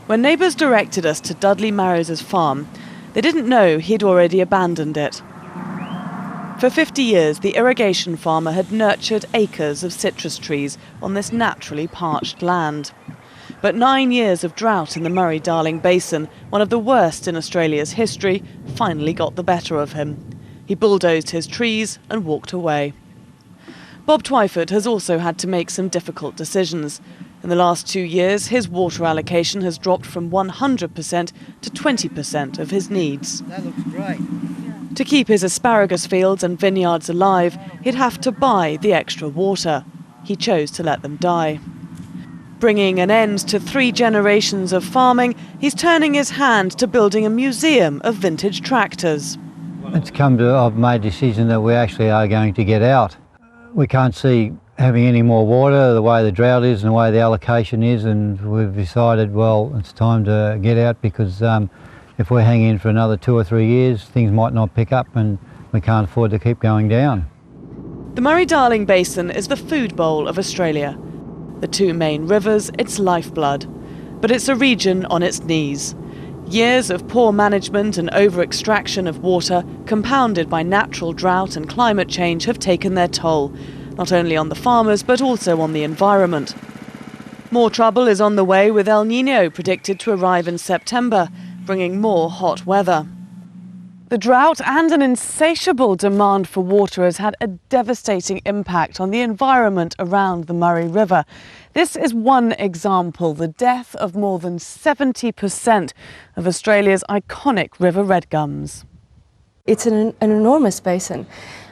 When neighbours directed us to Dudley Marrows's farm, they didn't know he'd already abandoned it. For 50 years, the irrigation farmer had nurtured acres of citrus trees on this naturally parched land. But 9 years of drought in the Murray-Darling Basin, one of the worst in Australia's history, finally got the better of him. He bulldozed his trees and walked away. Bob Twyford has also had to make some difficult decisions. In the last 2 years, his water allocation has dropped from 100% to 20% of his needs. That looks great. To keep his asparagus fields and vineyards alive, he'd have to buy the extra water. He chose to let them die. Bringing an end to 3 generations of farming, he's turning his hand to building a museum of vintage tractors. I've made a decision that we actually are going to get out. We can't see having any more water the way the drought is and the way the allocation is, and we've decided, well, it's time to get out because if we're hanging in for another 2 or 3 years, things might not pick up and we can't afford to keep going down. The Murray-Darling Basin is the food bowl of Australia. The 2 main rivers, its lifeblood. But it's a region on its knees. Years of poor management and over-extraction of water, compounded by natural drought and climate change, have taken their toll, not only on the farmers but also on the environment. More trouble is on the way, with El Nino predicted to arrive in September, bringing more hot weather. The drought and an insatiable demand for water has had a devastating impact on the environment around the Murray River. This is one example, the death of more than 70% of Australia's iconic river redgums. It's an enormous basin,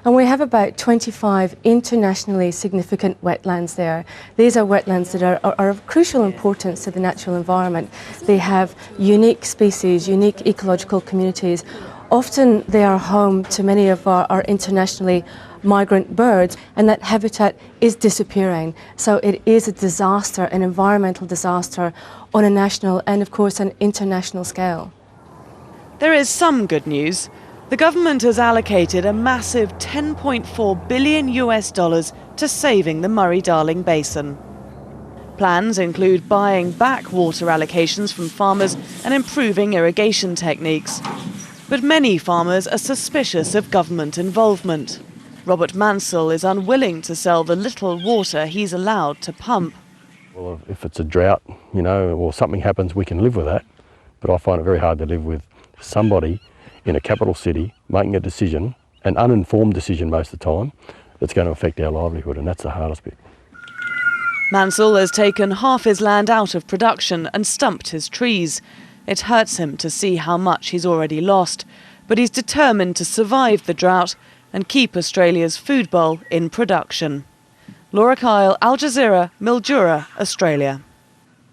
and we have about 25 internationally significant wetlands there. These are wetlands that are of crucial importance to the natural environment. They have unique species, unique ecological communities. Often they are home to many of our internationally migrant birds, and that habitat is disappearing. So it is a disaster, an environmental disaster on a national and of course an international scale. There is some good news. The government has allocated a massive $10.4 billion to saving the Murray-Darling Basin. Plans include buying back water allocations from farmers and improving irrigation techniques. But many farmers are suspicious of government involvement. Robert Mansell is unwilling to sell the little water he's allowed to pump. Well, if it's a drought, or something happens, we can live with that. But I find it very hard to live with somebody in a capital city making a decision, an uninformed decision most of the time, that's going to affect our livelihood, and that's the hardest bit. Mansell has taken half his land out of production and stumped his trees. It hurts him to see how much he's already lost, but he's determined to survive the drought and keep Australia's food bowl in production. Laura Kyle, Al Jazeera, Mildura, Australia.